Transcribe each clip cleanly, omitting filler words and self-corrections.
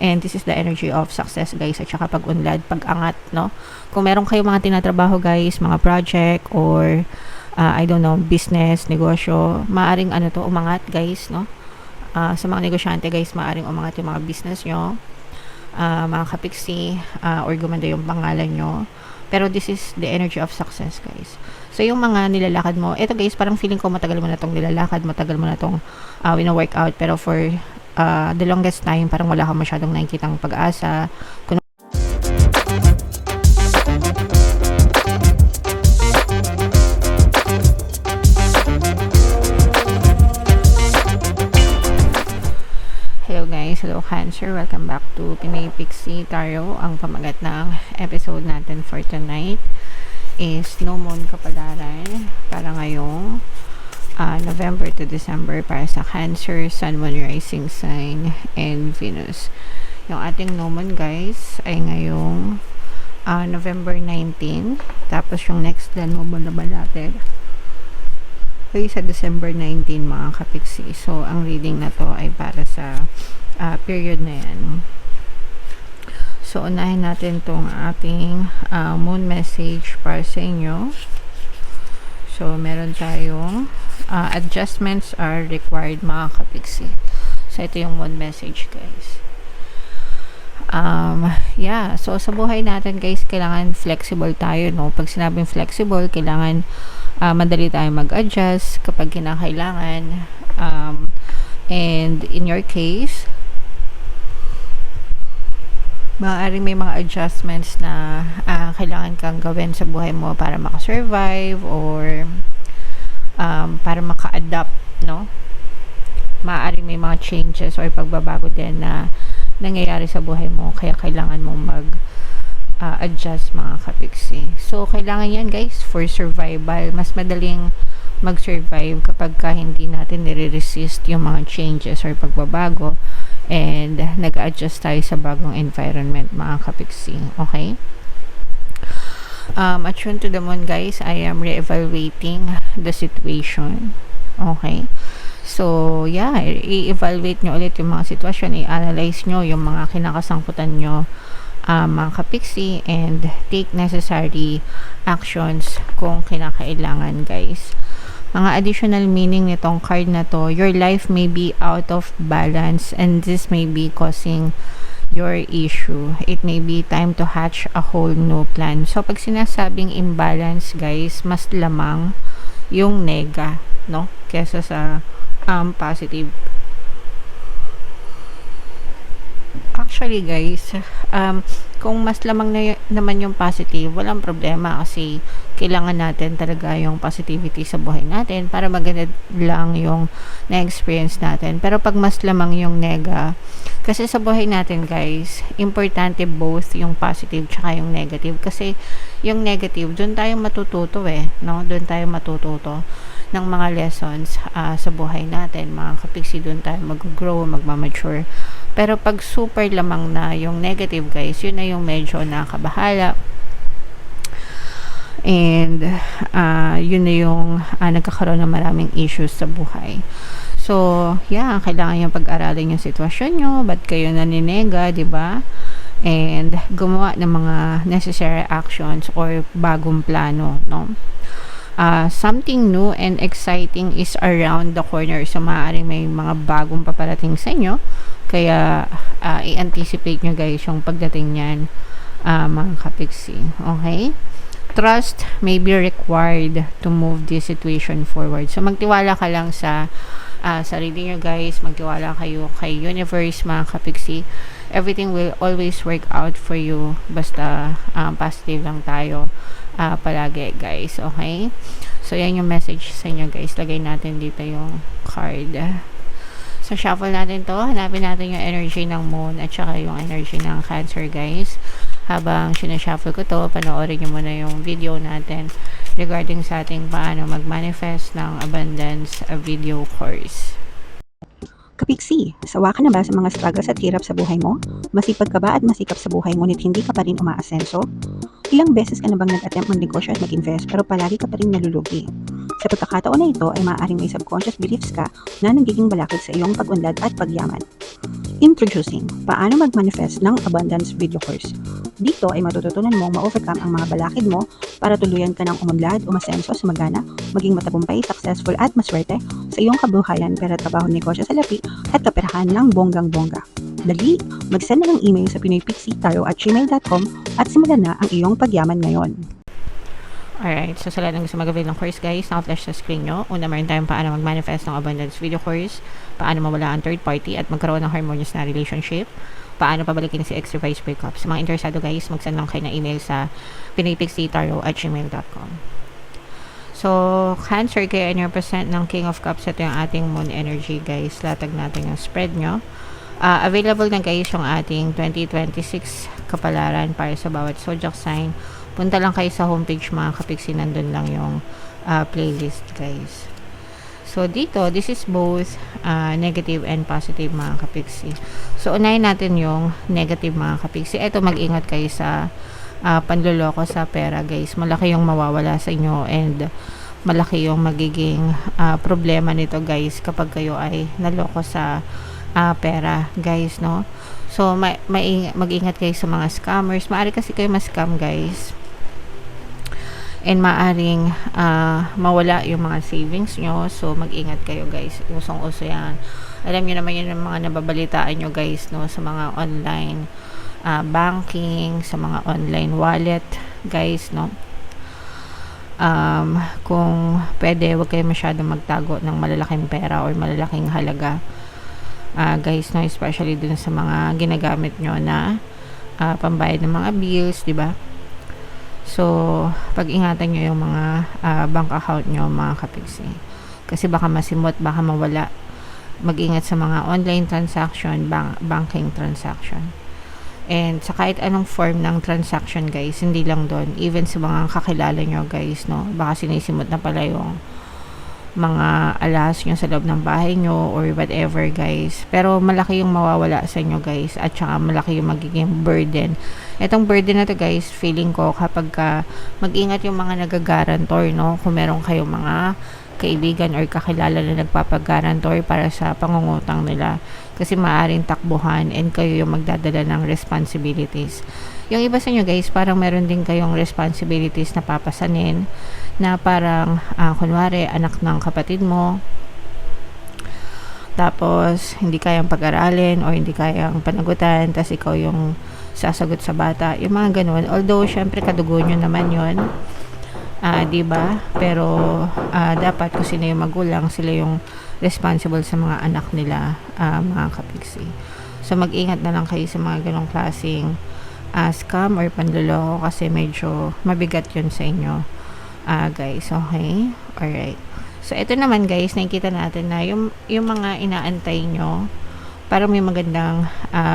And this is the energy of success, guys, at saka pag-unlad, pag-angat, no? Kung meron kayong mga tinatrabaho, guys, mga project or I don't know, business, negosyo, maaring ano to, umangat, guys, no? Sa mga negosyante, guys, maaring umangat yung mga business nyo, mga kapiksi, or gumanda yung pangalan nyo. Pero this is the energy of success, guys. So, yung mga nilalakad mo, eto guys, parang feeling ko matagal mo na tong nilalakad, matagal mo na tong wina-workout, pero for the longest time, parang wala kang masyadong nakikitang pag-asa. Hello guys, hello Cancer, welcome back to Pinay Pixie Tarot. Ang pamagat ng episode natin for tonight is No Moon Kapalaran para ngayong November to December para sa Cancer, Sun, Moon, Rising Sign, and Venus. Yung ating No Moon, guys, ay ngayong November 19. Tapos yung next plan mo natin ay sa December 19, mga kapiksi. So, ang reading na to ay para sa period na yan. So, unahin natin tong ating moon message para sa inyo. So, meron tayong adjustments are required, mga kapiksi. So, ito yung moon message, guys. Yeah. So, sa buhay natin, guys, kailangan flexible tayo, no? Pag sinabing flexible, kailangan madali tayo mag-adjust kapag kinakailangan. And in your case, maaaring may mga adjustments na kailangan kang gawin sa buhay mo para makasurvive or para maka-adapt, no? Maaaring may mga changes or pagbabago din na nangyayari sa buhay mo, kaya kailangan mong adjust, mga kapiksi. So, kailangan yan, guys, for survival. Mas madaling mag-survive kapag hindi natin nire-resist yung mga changes or pagbabago and nag-adjust tayo sa bagong environment, mga kapiksi. Okay? Attuned to the moon, guys, I am re-evaluating the situation. Okay? So, yeah, i-evaluate nyo ulit yung mga sitwasyon, i-analyze nyo yung mga kinakasangkutan nyo, mga kapiksi, and take necessary actions kung kinakailangan, guys. Mga additional meaning nitong card na to, your life may be out of balance and this may be causing your issue. It may be time to hatch a whole new plan. So, pag sinasabing imbalance, guys, mas lamang yung nega, no? Kesa sa positive. Actually, guys, kung mas lamang naman yung positive, walang problema kasi kailangan natin talaga yung positivity sa buhay natin para maganda lang yung na-experience natin. Pero pag mas lamang yung nega, kasi sa buhay natin, guys, importante both yung positive tsaka yung negative. Kasi yung negative, doon tayo matututo no? Doon tayo matututo ng mga lessons sa buhay natin, mga kapiksi. Doon tayo mag-grow, magmamature. Pero pag super lamang na yung negative, guys, yun na yung medyo nakabahala. And yun na yung nagkakaroon ng maraming issues sa buhay. So, yeah, kailangan yung pag-aralin yung sitwasyon nyo, ba't kayo naninega, diba? And gumawa ng mga necessary actions or bagong plano, no? Something new and exciting is around the corner. So, maaaring may mga bagong paparating sa inyo. Kaya, i-anticipate nyo, guys, yung pagdating niyan, mga kapiksi. Okay? Trust may be required to move this situation forward. So, magtiwala ka lang sa sarili nyo, guys. Magtiwala kayo kay universe, mga kapiksi. Everything will always work out for you. Basta positive lang tayo palagi, guys. Okay? So, yan yung message sa inyo, guys. Lagay natin dito yung card. So, shuffle natin to. Hanapin natin yung energy ng moon at saka yung energy ng Cancer, guys. Habang sinashuffle ko to, panoorin nyo muna yung video natin regarding sa ating paano mag-manifest ng abundance video course. Kapiksi, sawa ka na ba sa mga struggles at hirap sa buhay mo? Masipag ka ba at masikap sa buhay ngunit hindi ka pa rin umaasenso? Ilang beses ka na bang nag-attempt magnegosyo at mag-invest pero palagi ka pa rin nalulugi? Sa pagkakataon na ito ay maaaring may subconscious beliefs ka na nagiging balakid sa iyong pag-unlad at pagyaman. Introducing, paano mag-manifest ng abundance video course. Dito ay matututunan mong ma-overcome ang mga balakid mo para tuluyan ka ng umunlad, umasenso, sumagana, maging matagumpay, successful at maswerte sa iyong kabuhayan, pera, trabaho, negosyo sa lapi at kaperahan ng bonggang-bongga. Dali, mag-send na ng email sa pinoypixie@gmail.com at simulan na ang iyong pagyaman ngayon. Alright, so sa lahat ng gusto mag-avail ng course guys, naka-flash sa screen nyo. Una, meron tayong paano mag-manifest ng abundance video course, paano mawala ang third party at magkaroon ng harmonious na relationship, paano pabalikin si ex-revised breakup. Sa mga interesado guys, mag-send lang kayo na email sa pinoypixie@gmail.com. So, Cancer, kayo ay represent ng King of Cups. Ito yung ating moon energy guys. Latag natin yung spread nyo. Available na guys yung ating 2026 kapalaran para sa bawat zodiac sign. Punta lang kayo sa homepage mga kapiksi, nandun lang yung playlist guys. So dito, this is both negative and positive mga kapiksi. So unahin natin yung negative mga kapiksi. Ito, mag-ingat kayo sa panloloko sa pera guys. Malaki yung mawawala sa inyo and malaki yung magiging problema nito guys kapag kayo ay naloko sa pera guys, no? So mag-ingat kayo sa mga scammers. Maaari kasi kayo ma-scam guys, and maaring mawala yung mga savings nyo. So mag-ingat kayo guys, usong-uso yan. Alam nyo naman yun yung mga nababalitaan nyo guys, no, sa mga online banking, sa mga online wallet guys, no. Kung pwede, wag kayo masyadong magtago ng malalaking pera or malalaking halaga guys, no, especially dun sa mga ginagamit nyo na pambayad ng mga bills, di ba? So pag-ingatan nyo yung mga bank account nyo mga kapiksi, kasi baka masimot, baka mawala. Mag-ingat sa mga online transaction, banking transaction, and sa kahit anong form ng transaction guys, hindi lang doon, even sa mga kakilala nyo guys, no, baka sinisimot na pala yung mga alas nyo sa loob ng bahay nyo or whatever guys, pero malaki yung mawawala sa inyo guys, at saka malaki yung magiging burden. Itong burden na to guys, feeling ko kapag mag-ingat yung mga nagagarantor, no, kung meron kayong mga kaibigan or kakilala na nagpapagarantor para sa pangungutang nila, kasi maaaring takbuhan and kayo yung magdadala ng responsibilities. Yung iba sa inyo guys, parang meron din kayong responsibilities na papasanin, na parang kunwari anak ng kapatid mo, tapos hindi kayang pag-aralin or hindi kayang panagutan, tapos ikaw yung sasagot sa bata, yung mga ganun. Although syempre kadugo nyo naman yun, diba? Pero dapat kung sino yung magulang, sila yung responsible sa mga anak nila mga kapiksi. So mag-ingat na lang kayo sa mga ganong klaseng scam or panloloko, kasi medyo mabigat yun sa inyo guys. Okay? Alright. So ito naman guys, nakikita natin na yung mga inaantay nyo, parang may magandang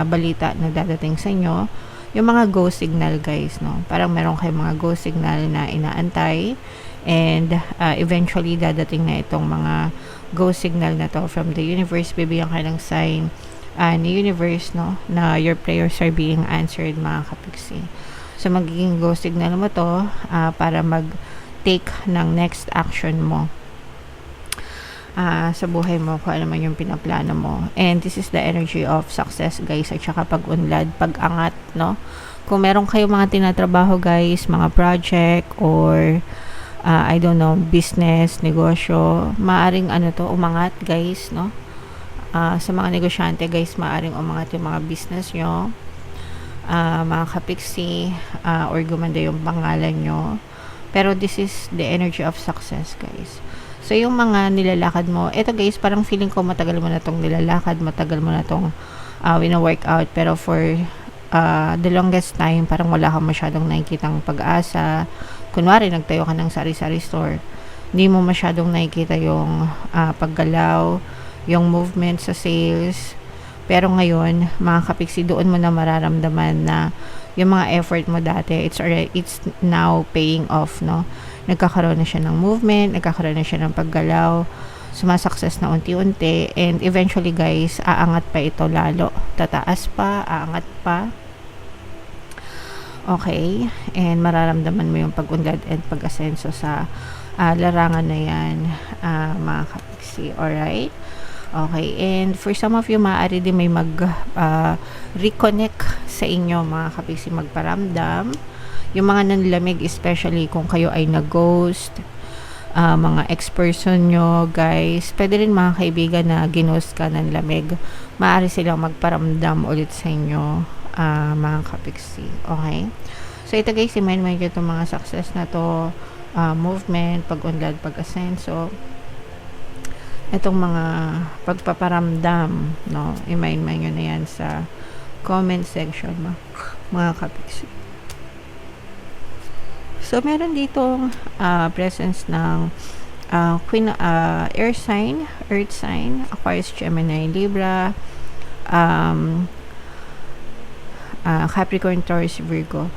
balita na dadating sa inyo. Yung mga go signal guys, no, parang meron kayong mga go signal na inaantay, and eventually dadating na itong mga go signal na to from the universe. Bibigyan kayo ng sign ni universe, no, na your prayers are being answered mga kapiksi. So magiging go signal mo to para mag-take ng next action mo sa buhay mo, kung ano man yung pinaplano mo. And this is the energy of success guys, at saka pag-unlad, pag-angat, no. Kung meron kayong mga tinatrabaho guys, mga project or I don't know, business, negosyo, maaring umangat guys, no. Sa mga negosyante guys, maaring umangat yung mga business nyo mga kapiksi, or gumanda yung pangalan nyo. Pero this is the energy of success guys. So yung mga nilalakad mo, eto guys, parang feeling ko matagal mo na tong nilalakad, matagal mo na tong wina-workout, pero for the longest time, parang wala kang masyadong nakikitang pag-asa. Kunwari, nagtayo ka ng sari-sari store, hindi mo masyadong nakikita yung paggalaw, yung movement sa sales. Pero ngayon, mga kapiksi, doon mo na mararamdaman na yung mga effort mo dati, it's now paying off, no. Nagkakaroon na siya ng movement, nagkakaroon na siya ng paggalaw, sumasukses na unti-unti, and eventually guys, aangat pa ito lalo, tataas pa, aangat pa. Okay? And mararamdaman mo yung pag-unlad and pag-asenso sa larangan na yan, mga kapiksi. Alright? Okay. And for some of you, maaari din may reconnect sa inyo, mga kapiksi, magparamdam. Yung mga nanlamig, especially kung kayo ay nag-ghost, mga ex-person nyo, guys. Pwede rin mga kaibigan na ginost ka ng lamig. Maaari silang magparamdam ulit sa inyo, mga kapiksi. Okay? So, ito guys, i-mind mo nyo itong mga success na to, movement, pag-unlad, pag-asenso. Itong mga pagpaparamdam, no? I-mind mo nyo na yan sa comment section, mga kapiksi. So, meron ditong presence ng Queen, air sign, earth sign, Aquarius, Gemini, Libra, Capricorn, Taurus, Virgo.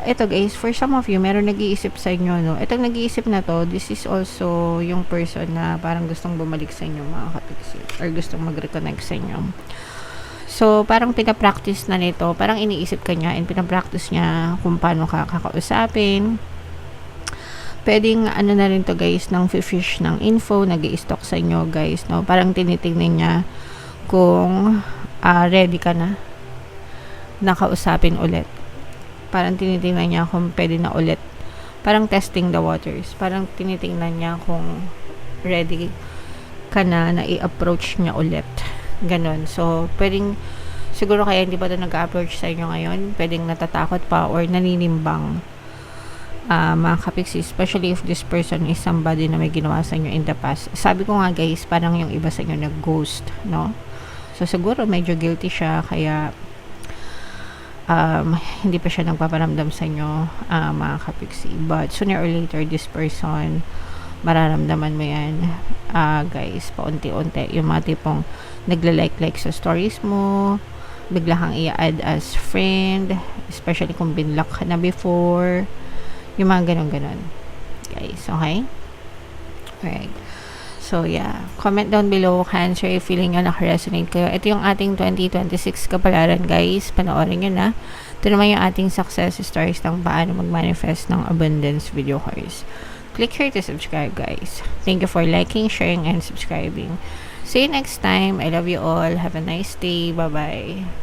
Ito guys, for some of you, meron nag-iisip sa inyo, no? Itong nag-iisip na to, this is also yung person na parang gustong bumalik sa inyo, mga kapiksi, or gustong mag-reconnect sa inyo. So, parang pinapractice na nito, parang iniisip ka niya and pinapractice niya kung paano ka kakausapin. Pwedeng ano na rin to guys, ng fish ng info, nag-i-stock sa inyo guys, no? Parang tinitingnan niya kung ready ka na nakausapin ulit. Parang tinitingnan niya kung pwede na ulit. Parang testing the waters. Parang tinitingnan niya kung ready ka na i-approach niya ulit. Ganon. So, pwedeng, siguro kaya hindi pa ito nag-approach sa inyo ngayon. Pwedeng natatakot pa or naninimbang, mga kapiksi, especially if this person is somebody na may ginawa sa inyo in the past. Sabi ko nga guys, parang yung iba sa inyo nag-ghost, no? So, siguro medyo guilty siya, kaya hindi pa siya nagpaparamdam sa inyo, mga kapiksi. But sooner or later, this person, mararamdaman mo yan, guys, paunti-unti. Yung mga tipong nagla-like sa stories mo, bigla kang i-add as friend, especially kung binlock ka na before, yung mga ganon-ganon, guys. Okay? Alright. So, yeah. Comment down below, Cancer, if feeling nyo nakaresonate kayo. Ito yung ating 2026 kapalaran, guys. Panoorin nyo na. Ito naman yung ating success stories ng paano mag-manifest ng abundance video course. Click here to subscribe, guys. Thank you for liking, sharing, and subscribing. See you next time. I love you all. Have a nice day. Bye-bye.